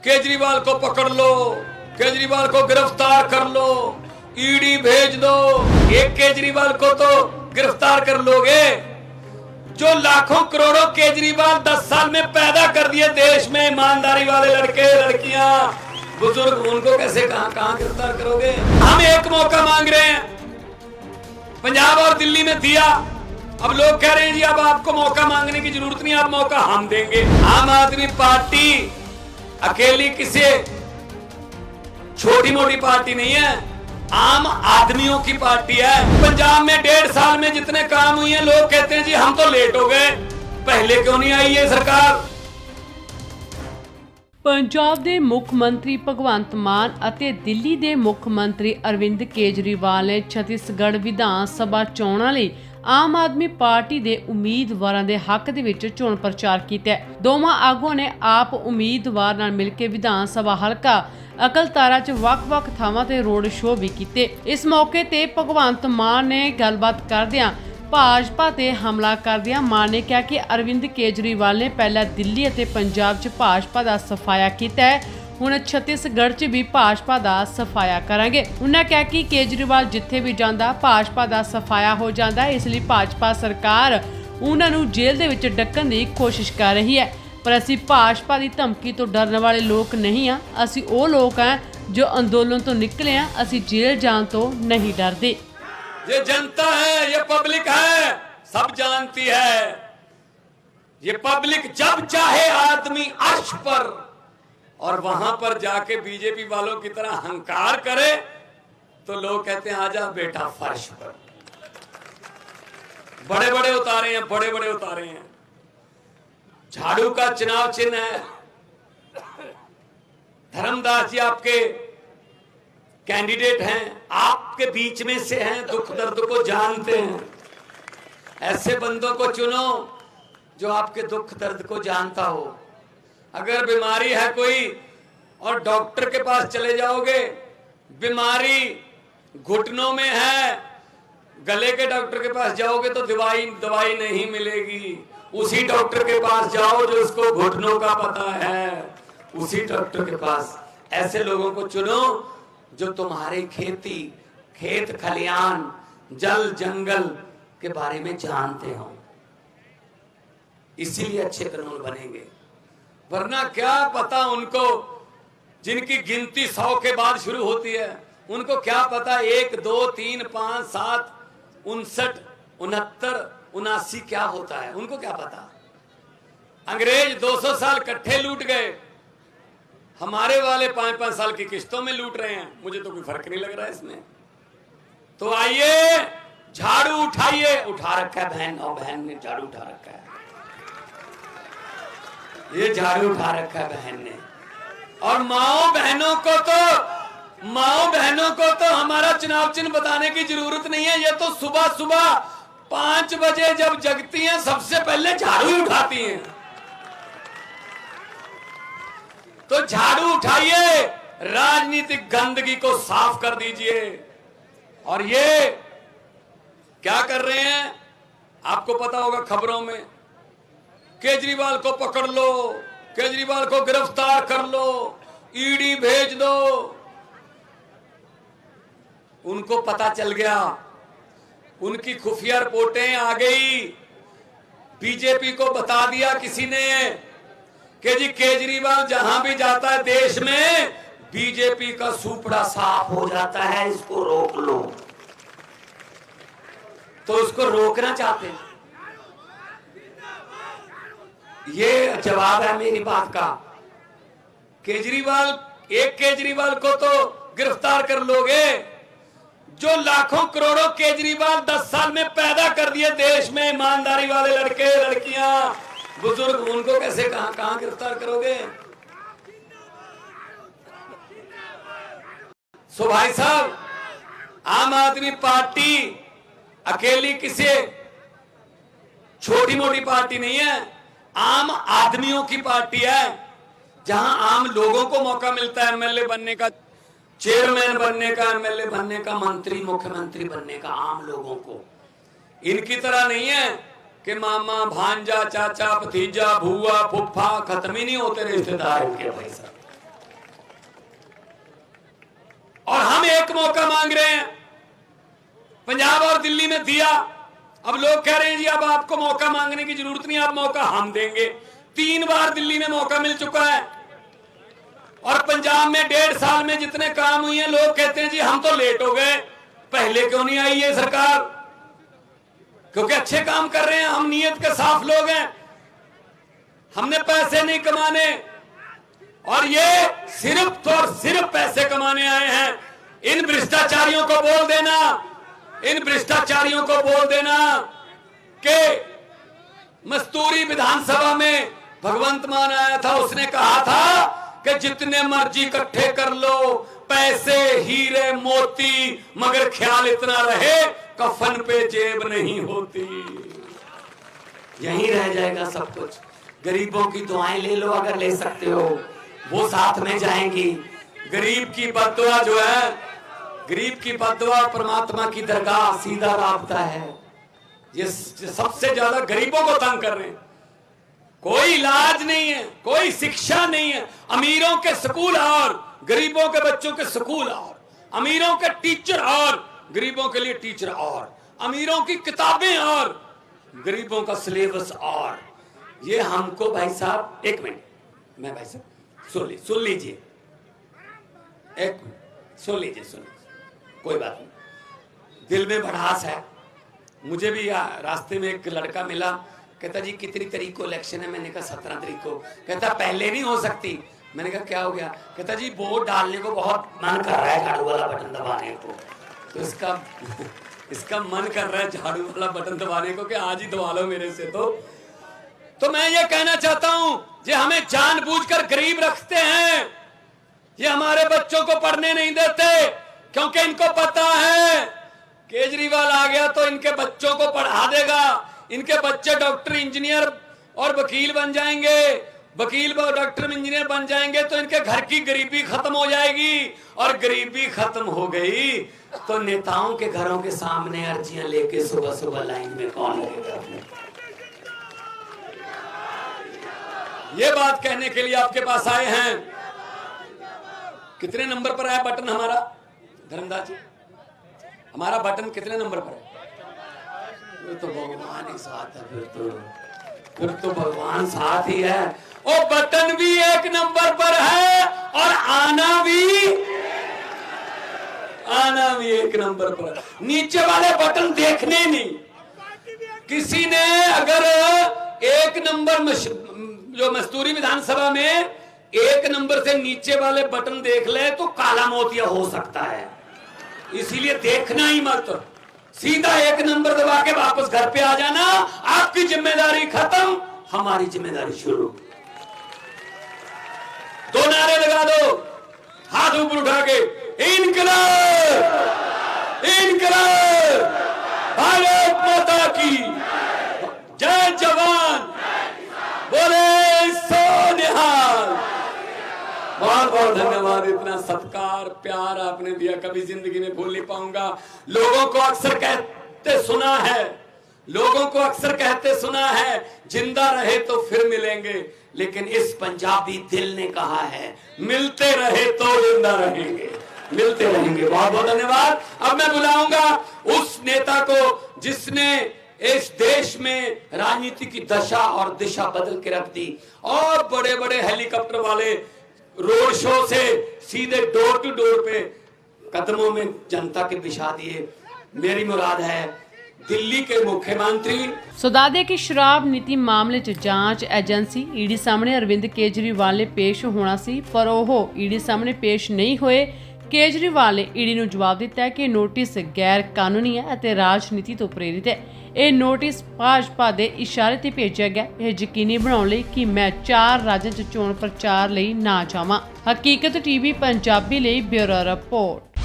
केजरीवाल को पकड़ लो, केजरीवाल को गिरफ्तार कर लो, ईडी भेज दो। एक केजरीवाल को तो गिरफ्तार कर लोगे, जो लाखों करोड़ों केजरीवाल 10 साल में पैदा कर दिए देश में, ईमानदारी वाले लड़के लड़कियां बुजुर्ग, उनको कैसे कहां गिरफ्तार करोगे? हम एक मौका मांग रहे हैं, पंजाब और दिल्ली में दिया, अब लोग कह रहे हैं जी अब आपको मौका मांगने की जरूरत नहीं, आप मौका हम देंगे। आम आदमी पार्टी अकेली किसी छोटी मोटी पार्टी नहीं है, आम आदमियों की पार्टी है। पंजाब में 1.5 साल में जितने काम हुए हैं, लोग कहते हैं जी हम तो लेट हो गए, पहले क्यों नहीं आई ये सरकार? पंजाब ਦੇ ਮੁੱਖ ਮੰਤਰੀ ਭਗਵੰਤ ਮਾਨ ਅਤੇ ਦਿੱਲੀ ਦੇ ਮੁੱਖ ਮੰਤਰੀ ਅਰਵਿੰਦ ਕੇਜਰੀਵਾਲ ਨੇ ਛੱਤੀਸਗੜ੍ਹ ਵਿਧਾਨ ਸਭਾ ਚੋਣਾਂ ਲਈ ਆਮ ਆਦਮੀ ਪਾਰਟੀ ਦੇ ਉਮੀਦਵਾਰਾਂ ਦੇ ਹੱਕ ਦੇ ਵਿੱਚ ਚੋਣ ਪ੍ਰਚਾਰ ਕੀਤਾ। ਦੋਵਾਂ ਆਗੂਆਂ ਨੇ ਆਪ ਉਮੀਦਵਾਰ ਨਾਲ ਮਿਲ ਕੇ ਵਿਧਾਨ ਸਭਾ ਹਲਕਾ ਅਕਲਤਾਰਾ 'ਚ ਵੱਖ-ਵੱਖ ਥਾਵਾਂ ਤੇ ਰੋਡ ਸ਼ੋਅ ਵੀ ਕੀਤੇ। ਇਸ ਮੌਕੇ ਤੇ ਭਗਵੰਤ ਮਾਨ ਨੇ ਗੱਲਬਾਤ ਕਰਦਿਆਂ ਭਾਜਪਾ ਤੇ ਹਮਲਾ ਕਰਦਿਆਂ ਮਾਨ ਨੇ ਕਿਹਾ ਕਿ ਅਰਵਿੰਦ ਕੇਜਰੀਵਾਲ ਨੇ ਪਹਿਲਾਂ ਦਿੱਲੀ ਅਤੇ ਪੰਜਾਬ 'ਚ ਭਾਜਪਾ ਦਾ ਸਫਾਇਆ ਕੀਤਾ ਹੈ, ਹੁਣ ਛੱਤੀਸਗੜ੍ਹ 'ਚ ਵੀ ਭਾਜਪਾ ਦਾ ਸਫਾਇਆ ਕਰਾਂਗੇ। ਉਹਨਾਂ ਕਿਹਾ ਕਿ ਕੇਜਰੀਵਾਲ ਜਿੱਥੇ ਵੀ ਜਾਂਦਾ ਭਾਜਪਾ ਦਾ ਸਫਾਇਆ ਹੋ ਜਾਂਦਾ ਹੈ, ਇਸ ਲਈ ਭਾਜਪਾ ਸਰਕਾਰ ਉਹਨਾਂ ਨੂੰ ਜੇਲ੍ਹ ਦੇ ਵਿੱਚ ਡੱਕਣ ਦੀ ਕੋਸ਼ਿਸ਼ ਕਰ ਰਹੀ ਹੈ, ਪਰ ਅਸੀਂ ਭਾਜਪਾ ਦੀ ਧਮਕੀ ਤੋਂ ਡਰਨ ਵਾਲੇ ਲੋਕ ਨਹੀਂ ਹਾਂ, ਅਸੀਂ ਉਹ ਲੋਕ ਹਾਂ ਜੋ ਅੰਦੋਲਨ ਤੋਂ ਨਿਕਲੇ ਹਾਂ, ਅਸੀਂ ਜੇਲ੍ਹ ਜਾਣ ਤੋਂ ਨਹੀਂ ਡਰਦੇ। ये जनता है, ये पब्लिक है, सब जानती है। ये पब्लिक जब चाहे आदमी अर्श पर और वहां पर जाके बीजेपी वालों की तरह हंकार करे तो लोग कहते हैं आजा बेटा फर्श पर। बड़े बड़े उतारे हैं, बड़े बड़े उतारे हैं। झाड़ू का चुनाव चिन्ह है, धर्मदास जी आपके कैंडिडेट हैं, आपके बीच में से हैं, दुख दर्द को जानते हैं। ऐसे बंदों को चुनो जो आपके दुख दर्द को जानता हो। अगर बीमारी है कोई और डॉक्टर के पास चले जाओगे, बीमारी घुटनों में है, गले के डॉक्टर के पास जाओगे तो दवाई नहीं मिलेगी। उसी डॉक्टर के पास जाओ जो उसको घुटनों का पता है, उसी डॉक्टर के पास। ऐसे लोगों को चुनो जो तुम्हारे खेती, खेत खलियान, जल जंगल के बारे में जानते हो, इसीलिए अच्छे कानून बनेंगे। वरना क्या पता उनको, जिनकी गिनती 100 के बाद शुरू होती है, उनको क्या पता 1 2 3 5 7 59 69 79 क्या होता है, उनको क्या पता। अंग्रेज 200 साल इकट्ठे लूट गए, हमारे वाले 5-5 साल की किस्तों में लूट रहे हैं, मुझे तो कोई फर्क नहीं लग रहा है इसमें। तो आइए झाड़ू उठाइए, उठा रखा है बहन, और बहन ने झाड़ू उठा रखा है, ये झाड़ू उठा रखा है बहन ने। और माओ बहनों को तो हमारा चुनाव चिन्ह बताने की जरूरत नहीं है, ये तो सुबह सुबह 5 बजे जब जगती हैं सबसे पहले झाड़ू ही उठाती हैं। तो झाड़ू उठाइए, राजनीतिक गंदगी को साफ कर दीजिए। और ये क्या कर रहे हैं आपको पता होगा, खबरों में केजरीवाल को पकड़ लो, केजरीवाल को गिरफ्तार कर लो, ईडी भेज दो। उनको पता चल गया, उनकी खुफिया रिपोर्टें आ गई, बीजेपी को बता दिया किसी ने कि जी केजरीवाल जहां भी जाता है देश में बीजेपी का सुपड़ा साफ हो जाता है, इसको रोक लो। तो उसको रोकना चाहते हैं। ये जवाब है मेरी बात का। एक केजरीवाल को तो गिरफ्तार कर लोगे, जो लाखों करोड़ों केजरीवाल 10 साल में पैदा कर दिए देश में, ईमानदारी वाले लड़के लड़कियां बुजुर्ग, उनको कैसे कहां गिरफ्तार करोगे? सो भाई साहब, आम आदमी पार्टी अकेली किसी छोटी मोटी पार्टी नहीं है, आम आदमियों की पार्टी है, जहां आम लोगों को मौका मिलता है एमएलए बनने का, चेयरमैन बनने का, एमएलए बनने का, मंत्री मुख्यमंत्री बनने का, आम लोगों को। इनकी तरह नहीं है कि मामा भांजा चाचा भतीजा भूआ फुफ्फा, खत्म ही नहीं होते रिश्तेदार के। भाई साहब एक मौका मांग रहे हैं, पंजाब और दिल्ली में दिया, अब लोग कह रहे हैं जी अब आपको मौका मांगने की जरूरत नहीं, आप मौका हम देंगे। 3 बार दिल्ली में मौका मिल चुका है और पंजाब में 1.5 साल में जितने काम हुए हैं, लोग कहते हैं जी हम तो लेट हो गए, पहले क्यों नहीं आई ये सरकार? क्योंकि अच्छे काम कर रहे हैं, हम नीयत के साफ लोग हैं, हमने पैसे नहीं कमाने और ये सिर्फ और सिर्फ पैसे कमाने आए हैं। इन भ्रष्टाचारियों को बोल देना, इन भ्रष्टाचारियों को बोल देना कि मस्तूरी विधानसभा में भगवंत मान आया था, उसने कहा था कि जितने मर्जी इकट्ठे कर लो, पैसे हीरे मोती, मगर ख्याल इतना रहे कफन पे जेब नहीं होती। यहीं रह जाएगा सब कुछ। गरीबों की दुआएं ले लो अगर ले सकते हो, वो साथ में जाएंगी। गरीब की बद्दुआ जो है, गरीब की बद्दुआ परमात्मा की दरगाह सीधा रास्ता है। ये सबसे ज्यादा गरीबों को तंग कर रहे हैं। कोई इलाज नहीं है, कोई शिक्षा नहीं है। अमीरों के स्कूल और गरीबों के बच्चों के स्कूल और, अमीरों के टीचर और गरीबों के लिए टीचर और, अमीरों की किताबें और गरीबों का सिलेबस और। ये हमको भाई साहब, एक मिनट, मैं भाई साहब सुन लीजिए, एक मिनट सुन लीजिए, कोई बात नहीं, दिल में भड़ास है। मुझे भी रास्ते में एक लड़का मिला, कहता जी कितनी तारीख को इलेक्शन है? मैंने कहा 17 तारीख को। कहता पहले नहीं हो सकती। मैंने कहा क्या हो गया? कहता जी वोट डालने को बहुत मन कर रहा है, झाड़ू वाला बटन दबाने को। तो इसका मन कर रहा है झाड़ू वाला बटन दबाने को कि आज ही दबा लो मेरे से। तो मैं ये कहना चाहता हूं, ये हमें जानबूझकर गरीब रखते हैं, ये हमारे बच्चों को पढ़ने नहीं देते, क्योंकि इनको पता है केजरीवाल आ गया तो इनके बच्चों को पढ़ा देगा, इनके बच्चे डॉक्टर इंजीनियर और वकील बन जाएंगे, वकील डॉक्टर इंजीनियर बन जाएंगे तो इनके घर की गरीबी खत्म हो जाएगी, और गरीबी खत्म हो गई तो नेताओं के घरों के सामने अर्जियां लेके सुबह सुबह लाइन में कौन लगेगा? ये बात कहने के लिए आपके पास आए हैं। कितने नंबर पर है बटन हमारा धर्मदास जी? हमारा बटन कितने नंबर पर है? तो भगवान ही साथ है, फिर तो भगवान साथ ही है। और बटन भी 1 नंबर पर है और आना भी 1 नंबर पर। नीचे वाले बटन देखने नहीं। किसी ने अगर 1 नंबर जो मस्तूरी विधानसभा में 1 नंबर से नीचे वाले बटन देख ले तो काला मोतिया हो सकता है, इसीलिए देखना ही मत, सीधा 1 नंबर दबा के वापस घर पे आ जाना। आपकी जिम्मेदारी खत्म, हमारी जिम्मेदारी शुरू। 2 नारे लगा दो, हाथ ऊपर उठा के, इनकलाब, इनकलाब, भारत माता की जय जवान, बोले सो निहाल। बहुत बहुत धन्यवाद, इतना सत्कार प्यार आपने दिया, कभी जिंदगी में भूल नहीं पाऊंगा। लोगों को अक्सर कहते सुना है, लोगों को अक्सर कहते सुना है, जिंदा रहे तो फिर मिलेंगे, लेकिन इस पंजाबी दिल ने कहा है मिलते रहे तो जिंदा रहेंगे, मिलते रहेंगे। बहुत बहुत धन्यवाद। अब मैं बुलाऊंगा उस नेता को जिसने इस देश में राजनीति की दशा और दिशा बदल के रख दी, और बड़े बड़े हेलीकॉप्टर वाले रोड शो से सीधे डोर टू डोर पे कदमों में जनता के बिछा दिए। मेरी मुराद है दिल्ली के मुख्यमंत्री। ਸੋ ਕਿ ਸ਼ਰਾਬ ਨੀਤੀ ਮਾਮਲੇ 'ਚ ਜਾਂਚ ਏਜੰਸੀ ਈਡੀ ਸਾਹਮਣੇ ਅਰਵਿੰਦ ਕੇਜਰੀਵਾਲ ਨੇ ਪੇਸ਼ ਹੋਣਾ ਸੀ, ਪਰ ਉਹ ਈਡੀ ਸਾਹਮਣੇ ਪੇਸ਼ ਨਹੀਂ ਹੋਏ। ਕੇਜਰੀਵਾਲ ਨੇ ਈਡੀ ਨੂੰ ਜਵਾਬ ਦਿੱਤਾ ਹੈ ਕਿ ਨੋਟਿਸ ਗੈਰ ਕਾਨੂੰਨੀ ਹੈ ਅਤੇ ਰਾਜਨੀਤੀ ਤੋਂ ਪ੍ਰੇਰਿਤ ਹੈ। ਇਹ ਨੋਟਿਸ ਭਾਜਪਾ ਦੇ ਇਸ਼ਾਰੇ ਤੇ ਭੇਜਿਆ ਗਿਆ, ਇਹ ਯਕੀਨੀ ਬਣਾਉਣ ਲਈ ਕਿ ਮੈਂ 4 ਰਾਜਾਂ 'ਚ ਚੋਣ ਪ੍ਰਚਾਰ ਲਈ ਨਾ ਜਾਵਾਂ। ਹਕੀਕਤ ਟੀਵੀ ਪੰਜਾਬੀ ਲਈ ਬਿਊਰੋ ਰਿਪੋਰਟ।